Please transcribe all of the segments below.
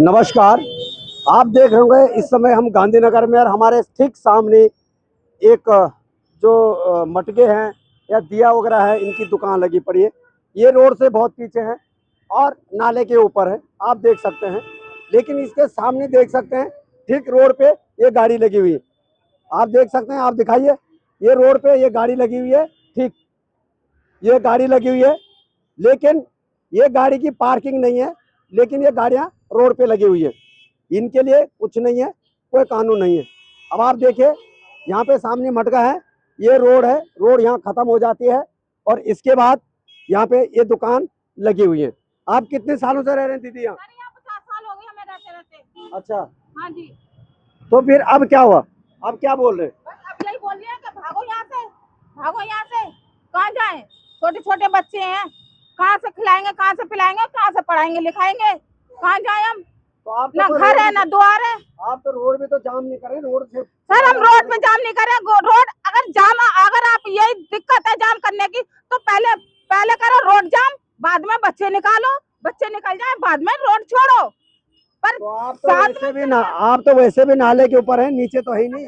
नमस्कार। आप देख रहे होंगे इस समय हम गांधीनगर में और हमारे ठीक सामने एक जो मटके हैं या दिया वगैरह है, इनकी दुकान लगी पड़ी है। ये रोड से बहुत पीछे है और नाले के ऊपर है, आप देख सकते हैं। लेकिन इसके सामने देख सकते हैं ठीक रोड पे ये गाड़ी लगी हुई है। आप देख सकते हैं, आप दिखाइए, ये रोड पे ये गाड़ी लगी हुई है। ठीक ये गाड़ी लगी हुई है, लेकिन ये गाड़ी की पार्किंग नहीं है, लेकिन ये गाड़ियां रोड पे लगी हुई है। इनके लिए कुछ नहीं है, कोई कानून नहीं है। अब आप देखिए, यहाँ पे सामने मटका है, ये रोड है, रोड यहाँ खत्म हो जाती है और इसके बाद यहाँ पे ये दुकान लगी हुई है। आप कितने सालों से रह रहे हैं दीदी यहाँ? 50 साल हो गए हमें रहते रहते। अच्छा, हाँ जी। तो फिर अब क्या हुआ? अब क्या बोल रहे हैं? अब यही बोल रहे हैं कि भागो यहाँ से, भागो यहाँ से। कहाँ जाएं? छोटे छोटे बच्चे हैं, कहाँ से खिलाएंगे, कहाँ से पिलाएंगे, कहाँ से पढ़ाएंगे लिखाएंगे? कहाँ जाएं हम? तो आप ना घर है ना द्वार है। आप तो रोड में तो जाम नहीं करें, रोड से। सर हम रोड पे जाम नहीं करें। रोड अगर जाम, अगर आप यही दिक्कत है जाम करने की, तो पहले पहले करो रोड जाम, बाद में बच्चे निकालो, बच्चे निकल जाए, बाद में रोड छोड़ो। पर तो आप तो वैसे भी ना, आप तो वैसे भी नाले के ऊपर है, नीचे तो है ही नहीं।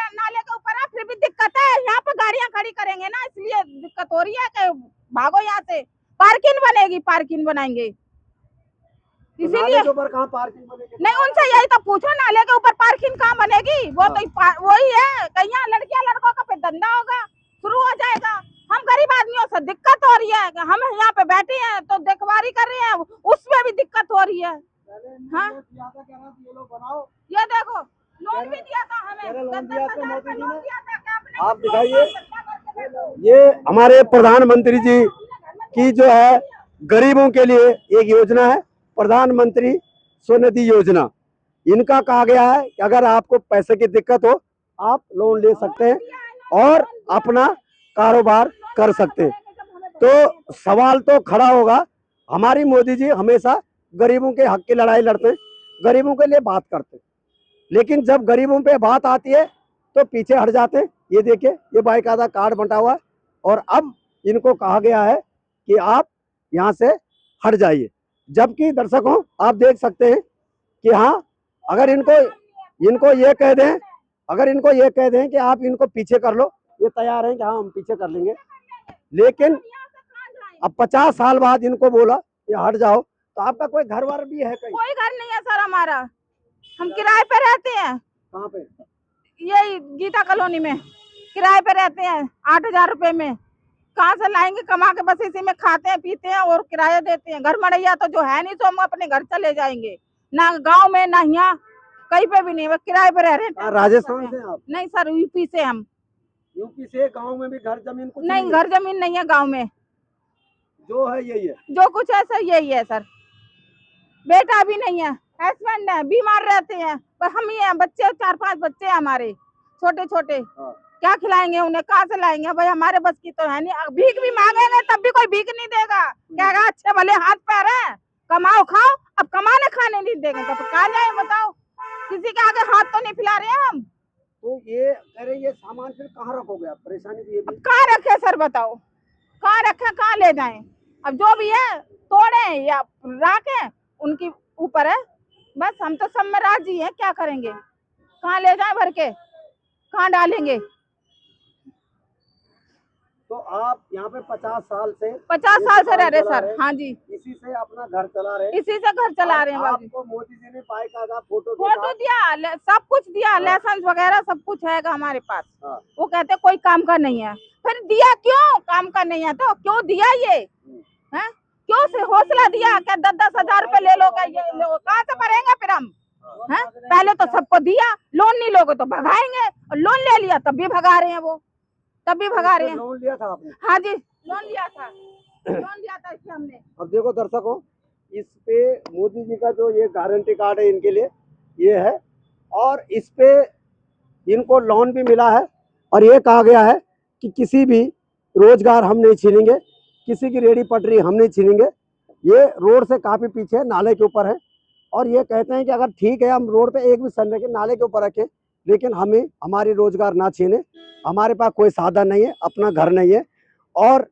नाले के ऊपर है, फिर भी दिक्कत है। यहाँ पे गाड़ियां खड़ी करेंगे ना, इसलिए दिक्कत हो रही है कि भागो यहाँ से। पार्किंग बनेगी, पार्किंग बनाएंगे, इसीलिए। के ऊपर कहाँ पार्किंग बनेगी? नहीं, उनसे यही तो पूछो, नाले के ऊपर पार्किंग कहाँ बनेगी? वो तो वही है, कहीं यहाँ लड़कियां लड़कों का फिर धंधा होगा, शुरू हो जाएगा। हम गरीब आदमियों से दिक्कत हो रही है, हम यहाँ पे बैठे हैं तो देखभारी कर रहे हैं, उसमें भी दिक्कत हो रही है। हाँ, ये देखो, लोन भी दिया था हमें, लोन 10,000 दिया था का मोदी जी लोन ने। दिया था कि अपने आप दिखाइए, ये हमारे प्रधानमंत्री जी की जो है गरीबों के लिए एक योजना है, प्रधानमंत्री स्वनिधि योजना। इनका कहा गया है कि अगर आपको पैसे की दिक्कत हो, आप लोन ले सकते हैं और अपना कारोबार कर सकते हैं। तो सवाल तो खड़ा होगा, हमारी मोदी जी हमेशा गरीबों के हक की लड़ाई लड़ते हैं, गरीबों के लिए बात करते हैं, लेकिन जब गरीबों पे बात आती है तो पीछे हट जाते हैं। ये देखिए, ये बाकायदा कार्ड बंटा हुआ है और अब इनको कहा गया है कि आप यहाँ से हट जाइए। जबकि दर्शकों, आप देख सकते हैं कि हाँ, अगर इनको ये कह दें, अगर इनको ये कह दें कि आप इनको पीछे कर लो, ये तैयार हैं कि हाँ हम पीछे कर लेंगे। लेकिन अब 50 साल बाद इनको बोला कि हट जाओ, तो आपका कोई घर वार भी है कहीं? कोई घर नहीं है सर हमारा, हम किराए पे रहते हैं। कहाँ पे? यही गीता कॉलोनी में किराए पे रहते हैं, 8,000 रुपए में। कहाँ से लाएंगे कमा के? बस इसी में खाते हैं पीते हैं और किराया देते हैं। घर मड़ैया तो जो है नहीं, तो हम अपने घर चले जाएंगे, ना गांव में ना यहाँ कहीं पे भी नहीं, बस किराए पे रह रहे हैं। राजस्थान से आप? नहीं सर, यूपी से हम। यूपी से? गांव में भी घर जमीन कुछ नहीं, घर जमीन नहीं है गाँव में, जो है यही है। जो कुछ है सर यही है सर। बेटा भी नहीं है, हस्बैंड है, बीमार रहते हैं, पर हम ही हैं, बच्चे 4-5 बच्चे हैं हमारे छोटे छोटे। क्या खिलाएंगे उन्हें, कहाँ से लाएंगे भाई? हमारे बस की तो है नहीं। भीख भी मांगेंगे तब भी कोई भीख नहीं देगा, कहेगा अच्छे भले हाथ पैर है, कमाओ खाओ। अब कमाने खाने नहीं देंगे तो कहाँ जाए बताओ? किसी के आगे हाथ तो नहीं फैला रहे हैं हम। तो ये कह रहे, ये सामान फिर कहाँ रखोगे आप? परेशानी तो ये भी। कहाँ रखे सर बताओ, कहाँ रखे, कहाँ ले जाएं? अब जो भी है तोड़े या रखें, उनकी ऊपर है। बस हम तो सब में राजी हैं, क्या करेंगे? कहाँ ले जाएं भर के, कहाँ डालेंगे? तो आप यहाँ पे 50 साल से 50 साल से रह रहे सर। हाँ जी, इसी से अपना घर चला रहे हैं? इसी से घर चला रहे हैं बाबू। आपको मोदी जी ने बाकायदा फोटो दिया, सब कुछ दिया, लाइसेंस वगैरह सब कुछ है हमारे पास। वो कहते कोई काम का नहीं है, फिर दिया क्यों? काम का नहीं है तो क्यों दिया? ये है क्यों से हौसला दिया? क्या 10-10 हजार रुपए ले लो? ये लो, कहाँ से भरेंगे फिर हम? है, पहले तो सबको दिया, लोन नहीं लोगे तो भगाएंगे, और लोन ले लिया तब भी भगा रहे हैं, वो तब भी भगा रहे हैं। लोन लिया था आपने? हाँ जी, लोन लिया था, लोन लिया था इससे हमने। अब देखो दर्शकों, इस पे मोदी जी का जो ये गारंटी कार्ड है इनके लिए ये है, और इस पे इनको लोन भी मिला है, और ये कहा गया है कि किसी भी रोजगार हम नहीं छीनेंगे, किसी की रेडी पटरी हम नहीं छीनेंगे। ये रोड से काफ़ी पीछे नाले के ऊपर है, और ये कहते हैं कि अगर ठीक है हम रोड पे एक भी सन रखें, नाले के ऊपर रखें, लेकिन हमें हमारी रोजगार ना छीने। हमारे पास कोई साधन नहीं है, अपना घर नहीं है, और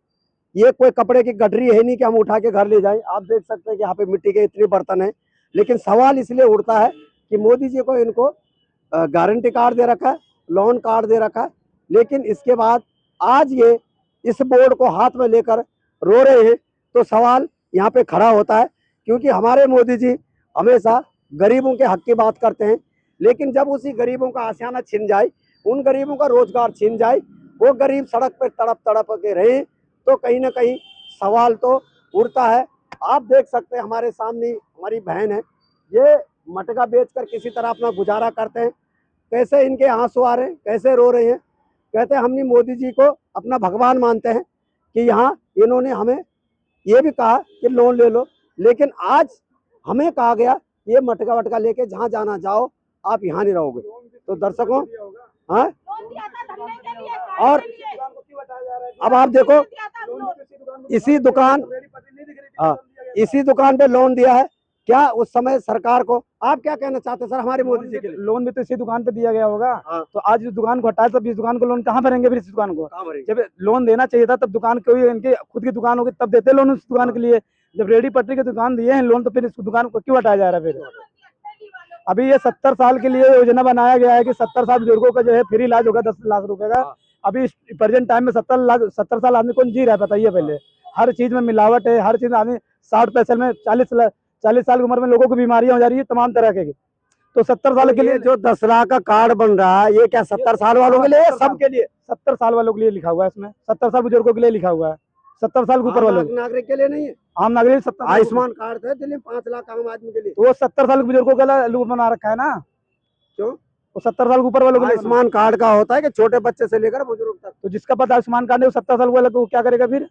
ये कोई कपड़े की गठरी है नहीं कि हम उठा के घर ले जाएं। आप देख सकते हैं कि यहाँ पे मिट्टी के इतने बर्तन हैं, लेकिन सवाल इसलिए उठता है कि मोदी जी को इनको गारंटी कार्ड दे रखा है, लोन कार्ड दे रखा है, लेकिन इसके बाद आज ये इस बोर्ड को हाथ में लेकर रो रहे हैं। तो सवाल यहाँ पे खड़ा होता है, क्योंकि हमारे मोदी जी हमेशा गरीबों के हक की बात करते हैं, लेकिन जब उसी गरीबों का आशियाना छिन जाए, उन गरीबों का रोजगार छिन जाए, वो गरीब सड़क पर तड़प तड़प के रहे, तो कहीं ना कहीं सवाल तो उठता है। आप देख सकते हैं हमारे सामने हमारी बहन है, ये मटका बेचकर किसी तरह अपना गुजारा करते हैं। कैसे इनके आंसू आ रहे हैं, कैसे रो रहे हैं। कहते हैं हमने मोदी जी को अपना भगवान मानते हैं कि यहाँ इन्होंने हमें ये भी कहा कि लोन ले लो, लेकिन आज हमें कहा गया ये मटका वटका लेके जहाँ जाना जाओ, आप यहाँ नहीं रहोगे। तो दर्शकों, हाँ, और अब आप देखो इसी दुकान, हाँ, इसी दुकान पे लोन दिया है। क्या उस समय सरकार को आप क्या कहना चाहते हैं सर हमारे मोदी जी के लिए? लोन भी तो इसी दुकान पे दिया गया होगा। हाँ। तो आज इस दुकान को हटाए तब इस दुकान को लोन कहाँ भरेंगे फिर? इस दुकान को कहाँ भरेंगे? जब लोन देना चाहिए था तब दुकान को ही, इनकी खुद की दुकान होगी तब देते लोन उस दुकान के लिए। जब रेडी पटरी की दुकान दिए हैं लोन, तो फिर इस दुकान को क्यों हटाया जा रहा है? फिर अभी ये 70 साल के लिए योजना बनाया गया है कि 70 साल बुजुर्गों का जो है फ्री इलाज होगा 10 लाख रुपए का। अभी प्रेजेंट टाइम में 70 साल आदमी कौन जी रहा है बताइए? पहले हर चीज में मिलावट है, हर चीज आदमी 60 पैसे में 40 साल की उम्र में लोगों को बीमारियां हो जा रही है तमाम तरह की। तो 70 साल के लिए जो 10 लाख का कार्ड बन रहा है, ये क्या 70 साल वालों के लिए, सबके लिए? 70 साल वालों के लिए लिखा हुआ है इसमें, 70 साल बुजुर्गों के लिए लिखा हुआ है, 70 साल के ऊपर वालों नागरिक के लिए नहीं है। आम नागरिक 70 आयुष्मान कार्ड थे दिल्ली में 5 लाख आम आदमी के लिए, तो वो 70 साल के बुजुर्गों का लोग बना रखा है ना। क्यों? वो 70 साल के ऊपर वालों के लिए आयुष्मान कार्ड का होता है कि छोटे बच्चे से लेकर बुजुर्ग तक। तो जिसका पास आयुष्मान कार्ड है वो 70 साल वाला तो क्या करेगा फिर?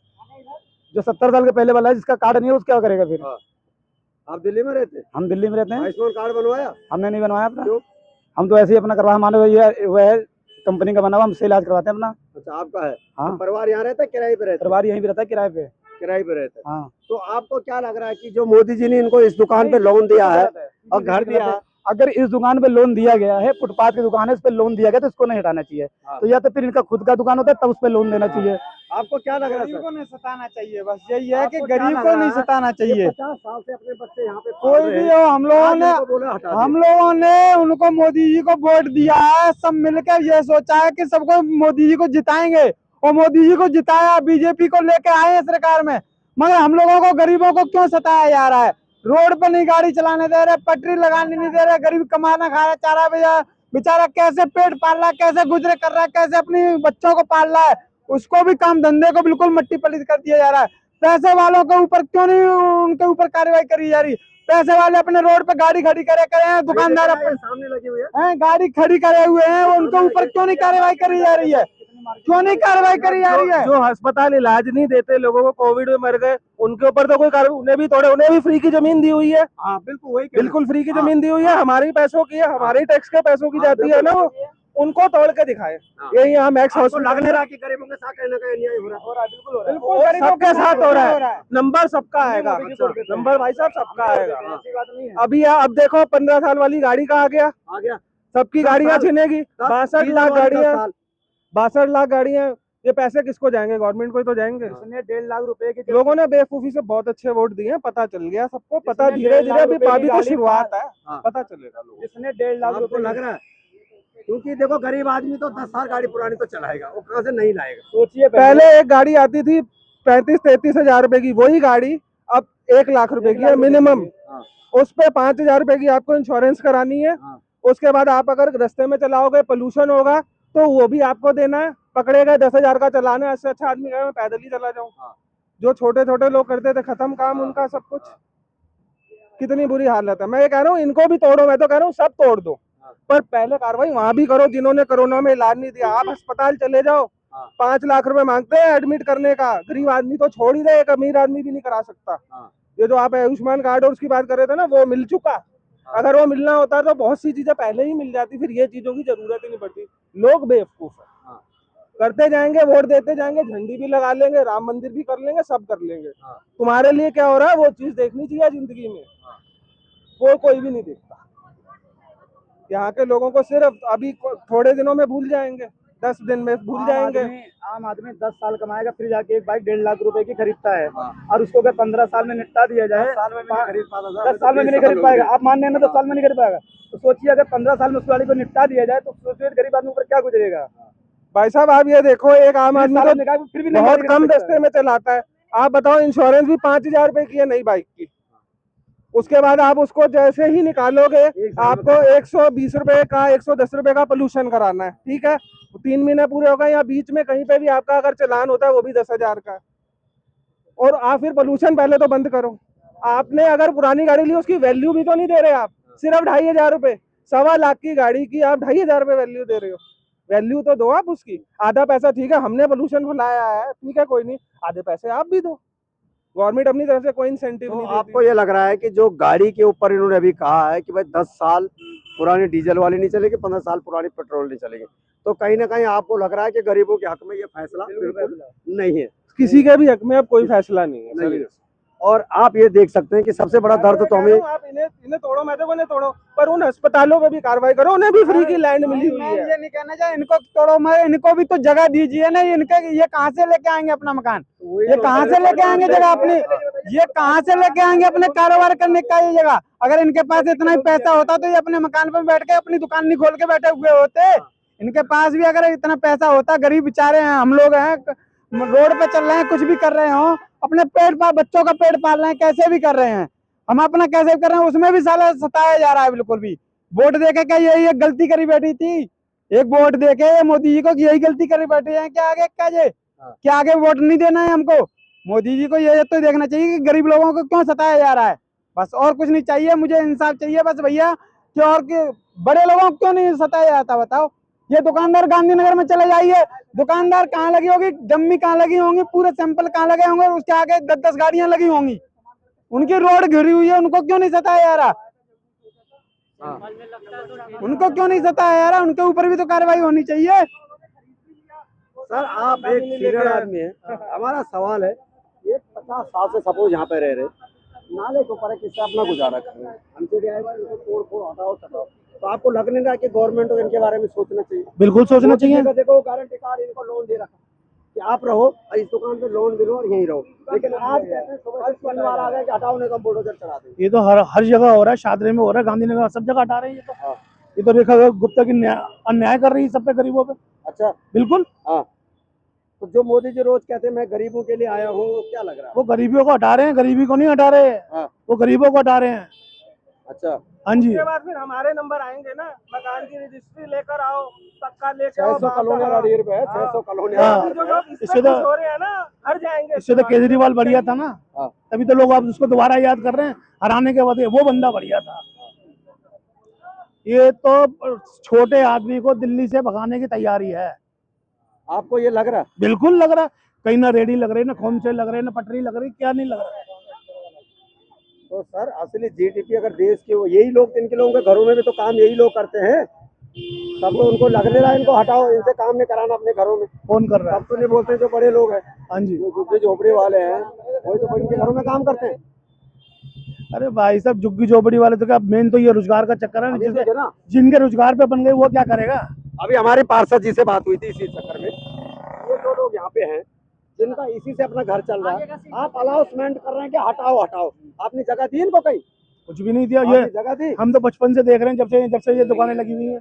जो 70 साल के पहले वाला है जिसका कार्ड नहीं है उसका क्या करेगा फिर? आप दिल्ली में रहते हैं? हम दिल्ली में रहते हैं। आयुष्मान कार्ड बनवाया? हमने नहीं बनवाया अपना। क्यों? हम तो ऐसे ही अपना करवा, हमारे वह कंपनी का बना हुआ, हमसे इलाज करवाते हैं अपना। अच्छा, आपका है? हाँ। तो परिवार यहाँ रहता है, किराए पे रहता है? परिवार यहीं पे रहता है, किराए पे। किराए पे रहता है। हाँ। तो आपको क्या लग रहा है कि जो मोदी जी ने इनको इस दुकान पे लोन दिया है और घर दिया है, अगर इस दुकान पे लोन दिया गया है, फुटपाथ की दुकान है, इस पे लोन दिया गया तो इसको नहीं हटाना चाहिए। तो या तो फिर इनका खुद का दुकान होता है तब उस पे लोन देना चाहिए। आपको क्या लग रहा है? गरीब को नहीं सताना चाहिए, बस यही है कि गरीब को नहीं सताना चाहिए। 50 साल से अपने बच्चे यहाँ पे कोई भी हो, हम लोगों ने उनको मोदी जी को वोट दिया है, सब मिलकर ये सोचा है कि सबको मोदी जी को जिताएंगे, और मोदी जी को जिताया, बीजेपी को लेके आए हैं सरकार में, मगर हम लोगों को गरीबों को क्यों सताया जा रहा है? रोड पर नहीं गाड़ी चलाने दे रहे, पटरी लगाने नहीं दे रहे, गरीब कमाना खा रहा, चारा बेचारा कैसे पेट पाल रहा है, कैसे गुजरे कर रहा है, कैसे अपनी बच्चों को पाल रहा है, उसको भी काम धंधे को बिल्कुल मट्टी पलीत कर दिया जा रहा है। पैसे वालों के ऊपर क्यों नहीं उनके ऊपर कार्रवाई करी जा रही? पैसे वाले अपने रोड पे गाड़ी खड़ी करे हैं, दुकानदार अपने सामने लगे हुए हैं गाड़ी खड़ी करे हुए हैं, उनके ऊपर क्यों नहीं कार्रवाई करी जा रही है? क्यों नहीं कार्रवाई करी जा रही है? जो अस्पताल इलाज नहीं देते लोगों को, कोविड में मर गए, उनके ऊपर तो कोई कार्रवाई, उन्हें भी फ्री की जमीन दी हुई है। हाँ, बिल्कुल वही बिल्कुल फ्री की जमीन दी हुई है, हमारे ही पैसों की है, हमारे ही टैक्स के पैसों की जाती है ना, वो उनको तोड़ के दिखाए। यही यहाँ मैक्स हॉस्पिटल लगने रहा कि गरीबों के साथ कहीं ना कहीं अन्याय हो रहा है। बिल्कुल सबके साथ हो रहा है। नंबर सबका आएगा, नंबर भाई साहब सबका आएगा। अभी अब देखो 15 साल वाली गाड़ी का आ गया, सबकी गाड़ियां छिनेगी। 62 लाख गाड़ियां, 62 लाख गाड़ियां, ये पैसे किसको जाएंगे? गवर्नमेंट को ही तो जाएंगे। 1.5 लाख रुपए के लोगों ने बेवकूफी से बहुत अच्छे वोट दिए, पता चल गया सबको, पता धीरे धीरे अभी तो शुरुआत है, पता चलेगा लोगों को। जिसने 1.5 लाख रुपए लग रहा है, क्योंकि देखो गरीब आदमी तो 10 साल गाड़ी पुरानी तो चलाएगा, वो कहाँ से नहीं लाएगा? सोचिए, पहले एक गाड़ी आती थी 35-33 हजार रुपए की, वही गाड़ी अब 1 लाख रुपए की है मिनिमम। उस पे 5 हजार रुपए की आपको इंश्योरेंस करानी है। उसके बाद आप अगर रास्ते में चलाओगे, पोल्यूशन होगा तो वो भी आपको देना है। पकड़े गए 10 हजार का चलाना है, इससे अच्छा आदमी कहे मैं पैदल ही चला जाऊं। जो छोटे छोटे लोग करते थे, खत्म काम उनका सब कुछ। कितनी बुरी हालत है। मैं ये कह रहा हूँ इनको भी तोड़ो, मैं तो कह रहा हूँ सब तोड़ दो, पर पहले कार्रवाई वहां भी करो जिन्होंने कोरोना में इलाज नहीं दिया। आप अस्पताल चले जाओ, 5 लाख रुपए मांगते हैं एडमिट करने का। गरीब आदमी तो छोड़ ही दे, एक अमीर आदमी भी नहीं करा सकता। ये जो आप आयुष्मान कार्ड और उसकी बात कर रहे थे ना, वो मिल चुका। अगर वो मिलना होता तो बहुत सी चीजें पहले ही मिल जाती, फिर ये चीजों की जरूरत ही नहीं पड़ती। लोग बेवकूफ है, करते जाएंगे, वोट देते जाएंगे, झंडी भी लगा लेंगे, राम मंदिर भी कर लेंगे, सब कर लेंगे। तुम्हारे लिए क्या हो रहा है वो चीज देखनी चाहिए जिंदगी में, वो कोई भी नहीं देखता। यहाँ के लोगों को सिर्फ अभी थोड़े दिनों में भूल जाएंगे, 10 दिन में भूल जाएंगे। आम आदमी 10 साल कमाएगा, फिर जाके एक बाइक 1.5 लाख रुपए की खरीदता है, और उसको अगर 15 साल में निपटा दिया जाए, 10 साल में भी नहीं खरीद पाएगा। आप मान रहे हैं ना, 10 साल में नहीं खरीद पाएगा, तो सोचिए अगर 15 साल में उस गाड़ी को निपटा दिया जाए तो सोचिए गरीब आदमी पर क्या गुजरेगा। भाई साहब आप ये देखो, एक आम आदमी तो फिर भी बहुत कम रास्ते में चलाता है। आप बताओ, इंश्योरेंस भी 5,000 रुपए की है नई बाइक की, उसके बाद आप उसको जैसे ही निकालोगे आपको 120 रुपए का 110 रुपए का पोल्यूशन कराना है, ठीक है। 3 महीने पूरे हो गए, या बीच में कहीं पे भी आपका अगर चालान होता है वो भी 10,000 का। और आप फिर पोल्यूशन पहले तो बंद करो। आपने अगर पुरानी गाड़ी ली, उसकी वैल्यू भी तो नहीं दे रहे आप, सिर्फ 2,500 रुपए, 1.25 लाख की गाड़ी की आप 2,500 रुपए वैल्यू दे रहे हो। वैल्यू तो दो आप उसकी। आधा पैसा ठीक है, हमने पोल्यूशन फैलाया है, ठीक है, कोई नहीं, आधे पैसे आप भी दो। गवर्नमेंट अपनी तरफ से कोई इंसेंटिव तो नहीं देती। आपको ये लग रहा है कि जो गाड़ी के ऊपर इन्होंने अभी कहा है कि भाई 10 साल पुरानी डीजल वाली नहीं चलेगी, 15 साल पुरानी पेट्रोल नहीं चलेगी, तो कहीं ना कहीं आपको लग रहा है कि गरीबों के हक में ये फैसला बिल्कुल नहीं है, किसी के भी हक में अब कोई फैसला नहीं है। नहीं है। और आप ये देख सकते हैं कि सबसे बड़ा दर्द तो हमें, आप इन्हें तोड़ो, मैं तो इन्हें तोड़ो, पर उन अस्पतालों पे भी कार्रवाई करो, उन्हें भी फ्री की लैंड मिली हुई है। ये नहीं कहना चाहिए इनको तोड़ो, मैं इनको भी तो जगह दीजिए ना। इनके ये कहाँ से लेके आएंगे अपना मकान, ये कहाँ से लेके आएंगे जगह अपनी, ये कहाँ से लेके आएंगे अपने कारोबार करने का ये जगह। अगर इनके पास इतना ही पैसा होता तो ये अपने मकान पर बैठ के अपनी दुकान नहीं खोल के बैठे हुए होते। इनके पास भी अगर इतना पैसा होता, गरीब बेचारे हैं, हम लोग हैं, रोड पे चल रहे हैं, कुछ भी कर रहे हो, अपने पेट पाल, बच्चों का पेट पाल रहे हैं, कैसे भी कर रहे हैं, हम अपना कैसे भी कर रहे हैं, उसमें भी साला सताया जा रहा है बिल्कुल भी। वोट देके क्या यही एक गलती करी बैठी थी, एक वोट देके मोदी जी को यही गलती करी बैठी है कि आगे क्या जे क्या आगे वोट नहीं देना है हमको। मोदी जी को ये तो देखना चाहिए कि गरीब लोगों को क्यों सताया जा रहा है, बस और कुछ नहीं चाहिए, मुझे इंसाफ चाहिए बस भैया, कि और कि बड़े लोगों को क्यों नहीं सताया जाता बताओ। ये दुकानदार गांधीनगर में चले जाइए, दुकानदार कहाँ लगी होगी, डम्मी कहाँ लगी होंगी, पूरे सैंपल कहाँ लगे होंगे, उसके आगे 10-10 गाड़ियां लगी होंगी, उनकी रोड घिरी हुई है, उनको क्यों नहीं सताया जा रहा, उनको क्यों नहीं सताया जा रहा, उनके ऊपर भी तो कार्रवाई होनी चाहिए। सर आप एक सीनियर आदमी है, हमारा सवाल है, ये 50 साल से सपोज यहाँ पे रह रहे, नाले के ऊपर किससे अपना गुजारा कर रहे हैं, हमसे आए इनको तोड़ फोड़ हटाओ सटाओ, तो आपको लग नहीं रहा कि गवर्नमेंट को इनके बारे में सोचना चाहिए? बिल्कुल सोचना चाहिए। देखो गारंटी कार्ड इनको लोन दे रखा कि आप रहो और इस दुकान पे लोन भी लो और यहीं रहो, लेकिन आज कहते हैं सुबह से शनिवार आ गया कि हटाओ नहीं तो बुलडोजर चढ़ा देंगे। ये तो हर जगह हो रहा है, शादरे में हो रहा है, गांधीनगर सब जगह हटा रहे हैं ये तो। ये तो रेखा गुप्ता की अन्याय कर रही है सब पे, गरीबों पे। अच्छा बिल्कुल। हाँ, तो जो मोदी जी रोज कहते हैं मैं गरीबों के लिए आया हूँ, क्या लग रहा है? वो गरीबियों को हटा रहे हैं, गरीबी को नहीं हटा रहे, वो गरीबों को हटा रहे हैं। अच्छा हाँ जी, उसके बाद फिर हमारे नंबर आएंगे ना, मकान की रजिस्ट्री लेकर आओ, पक्का लेकर आओ, 600 कॉलोनी अड़ियर पे है, 600 कॉलोनी हाँ। जो लोग इस इससे पे तो- खुश हो रहे हैं ना, हर जाएंगे। इससे तो केजरीवाल बढ़िया था ना, हाँ। तभी तो लोग अब उसको दोबारा याद कर रहे हैं, हराने के बाद वो बंदा बढ़िया था। ये तो छोटे आदमी को दिल्ली से भगाने की तैयारी है। आपको ये लग रहा है? बिल्कुल लग रहा, कहीं ना रेडी लग रही, ना खोमचे लग रहे, ना पटरी लग रही, क्या नहीं लग रहा। तो सर असली जीडीपी अगर देश के वो यही लोग, इनके लोगों के घरों में भी तो काम यही लोग करते हैं, सब लोग उनको लगने रहा है इनको हटाओ, इनसे काम नहीं कराना अपने घरों में। कौन कर रहा है? सब तो नहीं बोलते हैं, जो बड़े लोग हैं, हाँ जी, जो झोपड़ी वाले हैं, वही तो इनके घरों में काम करते हैं। अरे भाई साहब, झुग्गी झोपड़ी वाले तो क्या, मेन तो ये रोजगार का चक्कर है ना, अभी देखिए ना, जिनके रोजगार पे बन गए वो क्या करेगा। अभी हमारे पार्षद जी से बात हुई थी इसी चक्कर में, ये दो लोग यहाँ पे हैं जिनका इसी से अपना घर चल रहा है, आप अनाउंसमेंट कर रहे हैं कि हटाओ हटाओ, आपने जगह दी इनको? कहीं कुछ भी नहीं दिया, ये जगह दी? हम तो बचपन से देख रहे हैं, जब से ये दुकानें लगी हुई हैं।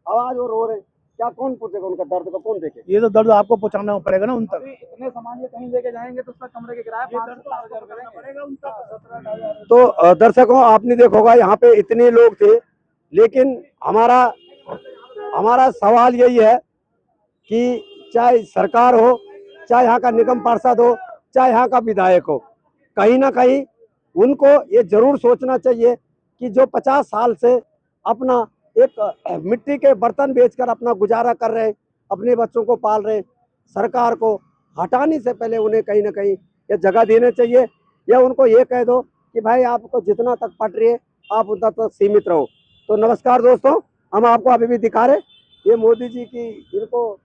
आवाज वो रो रहे, क्या कौन पूछेगा उनका दर्द को, कौन देखे? ये तो दर्द आपको पहुंचाना पड़ेगा ना उन तक। इतने सामान ये कहीं लेके जाएंगे तो उसका कमरे के किराया 5,000 पड़ेगा उन तक। तो दर्शकों आपने देखा होगा यहाँ पे इतने लोग थे, लेकिन हमारा सवाल यही है कि चाहे सरकार हो, चाहे यहाँ का निगम पार्षद हो, चाहे यहाँ का विधायक हो, कहीं ना कहीं उनको ये जरूर सोचना चाहिए कि जो 50 साल से अपना एक मिट्टी के बर्तन बेचकर अपना गुजारा कर रहे, अपने बच्चों को पाल रहे, सरकार को हटाने से पहले उन्हें कहीं ना कहीं ये जगह देना चाहिए, या उनको ये कह दो कि भाई आपको जितना तक पट रही है आप उतना तक सीमित रहो। तो नमस्कार दोस्तों, हम आपको अभी भी दिखा रहे, ये मोदी जी की इनको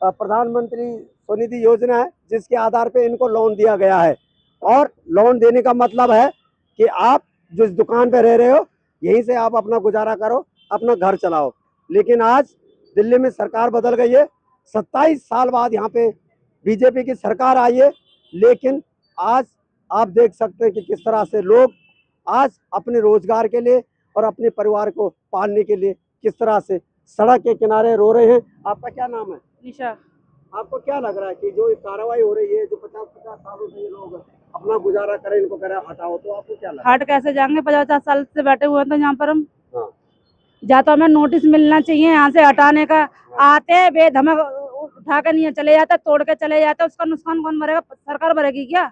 प्रधानमंत्री स्वनिधि योजना है, जिसके आधार पे इनको लोन दिया गया है, और लोन देने का मतलब है कि आप जिस दुकान पे रह रहे हो यहीं से आप अपना गुजारा करो, अपना घर चलाओ। लेकिन आज दिल्ली में सरकार बदल गई है, 27 साल बाद यहाँ पे बीजेपी की सरकार आई है, लेकिन आज आप देख सकते हैं कि किस तरह से लोग आज अपने रोजगार के लिए और अपने परिवार को पालने के लिए किस तरह से सड़क के किनारे रो रहे हैं। आपका क्या नाम है? निशा। आपको क्या लग रहा है कि जो ये कार्रवाई हो रही है, जो 50-50 सालों से ये लोग अपना गुजारा करें, इनको करें हटाओ, तो आपको क्या लग रहा है? हट कैसे जाएंगे, 50 साल से बैठे हुए हैं तो यहाँ पर हम। हाँ। या तो हमें नोटिस मिलना चाहिए यहाँ से हटाने का। आते बेधमक उठा के नहीं चले जाते, तोड़ के चले जाते, उसका नुकसान कौन भरेगा? सरकार भरेगी क्या?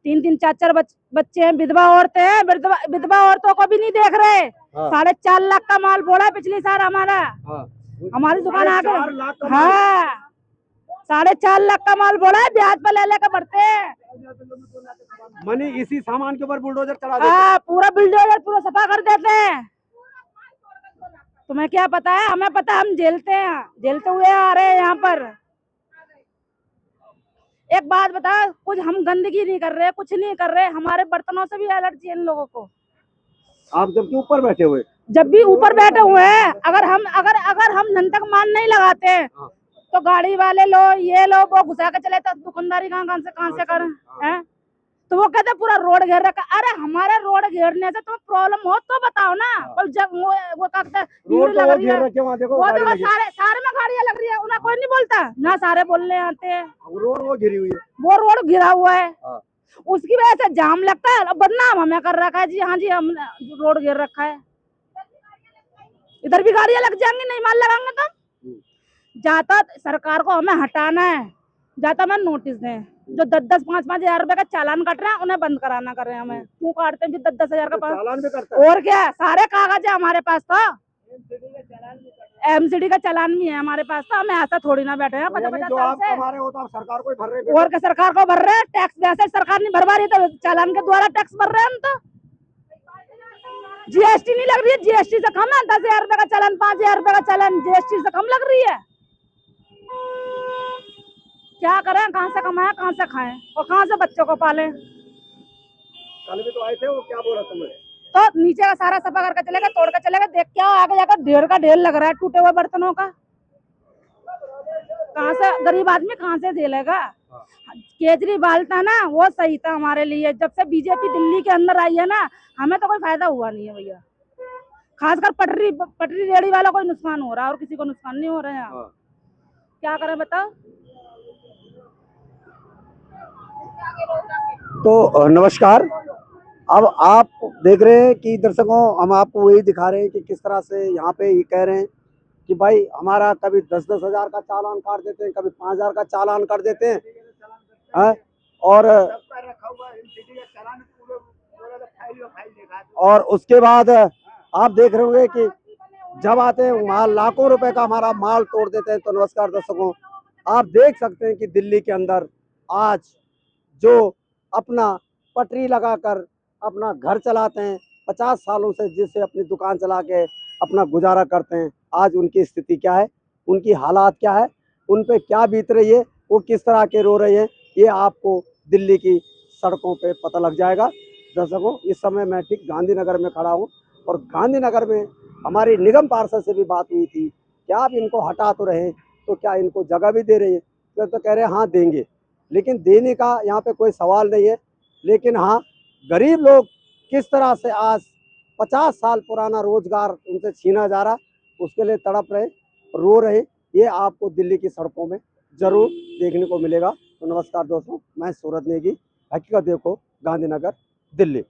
3-3 4-4 बच्चे हैं, विधवा औरतें हैं, विधवा औरतों को भी नहीं देख रहे। 4.5 लाख का माल बोला पिछली साल हमारा। हमारी दुकान आगे, 4.5 लाख का हाँ 4.5 लाख का माल बोला है, ब्याज पर ले लेकर बढ़ते हैं। मनी इसी सामान के ऊपर बुलडोजर चढ़ा देते हैं। हाँ, पूरा बिल्डोजर पूरा सफा कर देते हैं। तुम्हें क्या पता है? हमें पता है, हम झेलते हैं, झेलते हुए आ रहे हैं यहाँ पर। एक बात बता, कुछ हम गंदगी नहीं कर रहे, कुछ नहीं कर रहे, हमारे बर्तनों से भी एलर्जी है इन लोगों को। आप जबकि ऊपर बैठे हुए, जब भी ऊपर बैठे हुए हैं, अगर हम धन तक मान नहीं लगाते हैं, तो गाड़ी वाले लो, ये लो, वो घुसा के चले, तो दुकानदारी कहाँ से करें हैं? तो वो कहते पूरा रोड घेर रखा। अरे हमारे रोड घेरने से तुम्हें प्रॉब्लम हो तो बताओ ना। और जब वो कहते भीड़ लग रही है, देखो वो गाड़ी देखो लगी है। सारे में गाड़ियां लग रही है, उन्हें कोई नहीं बोलता ना, सारे बोलने आते हैं। रोड वो घिरी हुई है, वो रोड घिरा हुआ है, हाँ। उसकी वजह से जाम लगता है। और बदनाम हमें कर रखा है जी, हाँ जी हम रोड घेर रखा है। इधर भी गाड़ियां लग जाएंगी, नहीं माल लगाएंगे तो। जाता सरकार को हमें हटाना है, जाता हमें नोटिस दें। जो 10-10 5-5 हजार रुपए का चालान कट रहा है, उन्हें बंद कराना कर रहे हैं। हमें क्यों काटते हैं 10-10 हजार का? चालान भी करता है। और क्या, सारे कागज है हमारे पास, तो एमसीडी का चालान भी है हमारे पास। तो हमें ऐसा थोड़ी ना बैठे हैं 50-50 जो साल आप से। कमा रहे हो तो आप सरकार को ही भर रहे हैं। और क्या, सरकार को भर रहे हैं टैक्स? वैसे सरकार नहीं भरवा रही तो चालान के द्वारा टैक्स भर रहे हैं हम। तो जीएसटी नहीं लग रही है, जीएसटी से कम है। 10,000 रुपए का चालान, 5,000 रुपए का चालान जीएसटी से कम लग रही है। क्या करें, कहाँ से कमाएं, कहाँ से खाएं और कहाँ से बच्चों को पालें? कल भी तो आए थे, वो क्या बोला तुम्हें? तो नीचे का सारा सफा करके चले गए, तोड़ के चले गए। देख क्या आगे जाकर ढेर का ढेर लग रहा है टूटे हुए बर्तनों का। कहाँ से गरीब आदमी कहाँ से झेलेगा? केजरीवाल था ना, वो सही था हमारे लिए। जब से बीजेपी दिल्ली के अंदर आई है ना, हमें तो कोई फायदा हुआ नहीं है भैया। खासकर पटरी रेहड़ी वालों को नुकसान हो रहा है और किसी को नुकसान नहीं हो रहा है। क्या करें बताओ? तो नमस्कार, अब आप देख रहे हैं कि दर्शकों, हम आपको वही दिखा रहे हैं कि किस तरह से यहाँ पे ये कह रहे हैं कि भाई हमारा कभी 10-10 हजार का चालान काट देते हैं, कभी 5,000 का चालान कर देते हैं, और उसके बाद आप देख रहे होंगे कि जब आते हैं माल, लाखों रुपए का हमारा माल तोड़ देते हैं। तो नमस्कार दर्शकों, आप देख सकते हैं कि दिल्ली के अंदर आज जो अपना पटरी लगाकर अपना घर चलाते हैं, 50 सालों से जिससे अपनी दुकान चला के अपना गुजारा करते हैं, आज उनकी स्थिति क्या है, उनकी हालात क्या है, उन पे क्या बीत रही है, वो किस तरह के रो रहे हैं, ये आपको दिल्ली की सड़कों पे पता लग जाएगा। दर्शकों, इस समय मैं ठीक गांधीनगर में खड़ा हूँ और गांधीनगर में हमारी निगम पार्षद से भी बात हुई थी कि आप इनको हटा तो रहे, तो क्या इनको जगह भी दे रही है? तो कह रहे हैं हाँ देंगे, लेकिन देने का यहाँ पे कोई सवाल नहीं है। लेकिन हाँ, गरीब लोग किस तरह से आज 50 साल पुराना रोजगार उनसे छीना जा रहा, उसके लिए तड़प रहे, रो रहे, ये आपको दिल्ली की सड़कों में जरूर देखने को मिलेगा। तो नमस्कार दोस्तों, मैं सूरज नेगी, हकीकत देखो, गांधीनगर, दिल्ली।